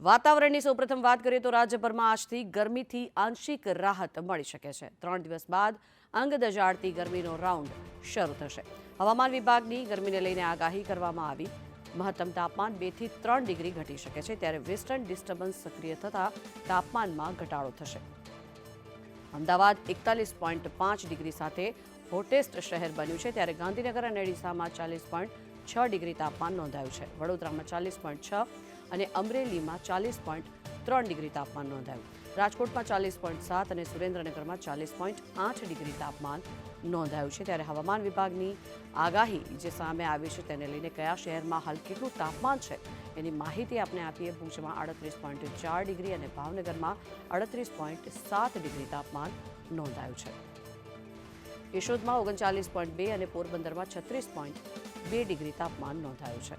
વાતાવરણની સૌપ્રથમ વાત કરીએ તો રાજ્યભરમાં આજથી ગરમીથી આંશિક રાહત મળી શકે છે। 3 દિવસ બાદ અંગ દજાડતી ગરમીનો રાઉન્ડ શરૂ થશે। હવામાન વિભાગની ગરમીને લઈને આગાહી કરવામાં આવી। મહત્તમ તાપમાન 2 થી 3 ડિગ્રી ઘટી શકે છે, ત્યારે વેસ્ટર્ન ડિસ્ટર્બન્સ સક્રિય થતાં તાપમાનમાં ઘટાડો થશે। અમદાવાદ 41.5 ડિગ્રી સાથે હોટેસ્ટ શહેર બન્યું છે, ત્યારે ગાંધીનગર અને ડીસામાં 40.6 ડિગ્રી તાપમાન નોંધાયું છે। વડોદરામાં 40.6 અને અમરેલીમાં 40.3 ડિગ્રી તાપમાન નોંધાયું। રાજકોટમાં 40.7 અને સુરેન્દ્રનગરમાં 40.8 ડિગ્રી તાપમાન નોંધાયું છે। ત્યારે હવામાન વિભાગની આગાહી જે સામે આવી છે તેને લઈને કયા શહેરમાં હાલ કેટલું તાપમાન છે એની માહિતી આપણે આપીએ। ભુજમાં 38.4 ડિગ્રી અને ભાવનગરમાં 38.7 ડિગ્રી તાપમાન નોંધાયું છે। કેશોદમાં 39.2 અને પોરબંદરમાં 36.2 ડિગ્રી તાપમાન નોંધાયું છે।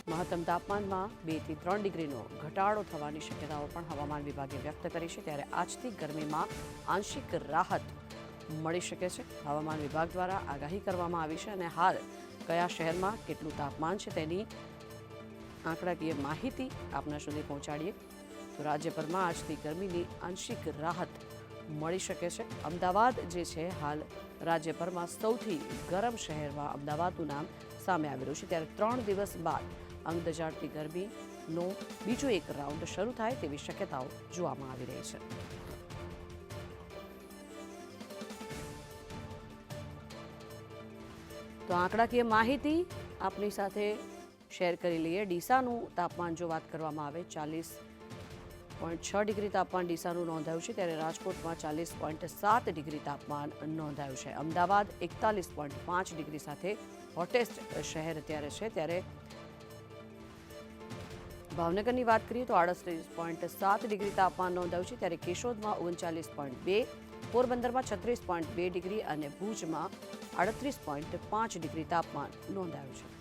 મહત્તમ તાપમાનમાં 2 થી 3 ડિગ્રીનો ઘટાડો થવાની શક્યતાઓ પણ હવામાન વિભાગે વ્યક્ત કરી છે, ત્યારે આજથી ગરમીમાં આંશિક રાહત મળી શકે છે। હવામાન વિભાગ દ્વારા આગાહી કરવામાં આવી છે અને હાલ કયા શહેરમાં કેટલું તાપમાન છે તેની આંકડાકીય માહિતી આપના સુધી પહોંચાડીએ તો રાજ્યભરમાં આજથી ગરમીની આંશિક રાહત મળી શકે છે। અમદાવાદ જે છે હાલ રાજ્યભરમાં સૌથી ગરમ શહેરમાં અમદાવાદનું નામ સામે આવી રહ્યું છે, ત્યારે 3 દિવસ બાદ અંગ દજાડતી ગરમીનો બીજો એક રાઉન્ડ શરૂ થાય તેવી શક્યતાઓ જોવામાં આવી રહી છે। તો આંકડાકીય માહિતી આપની સાથે શેર કરી લઈએ। ડીસાનું તાપમાન જો વાત કરવામાં આવે 40.6 ડિગ્રી તાપમાન ડીસાનું નોંધાયું છે, ત્યારે રાજકોટમાં 40.7 ડિગ્રી તાપમાન નોંધાયું છે। અમદાવાદ 41.5 ડિગ્રી સાથે હોટેસ્ટ શહેર અત્યારે છે, ત્યારે ભાવનગરની વાત કરીએ તો 38.7 ડિગ્રી તાપમાન નોંધાયું છે, ત્યારે કેશોદમાં 39.2, પોરબંદરમાં 36.2 ડિગ્રી અને ભુજમાં 38.5 ડિગ્રી તાપમાન નોંધાયું છે।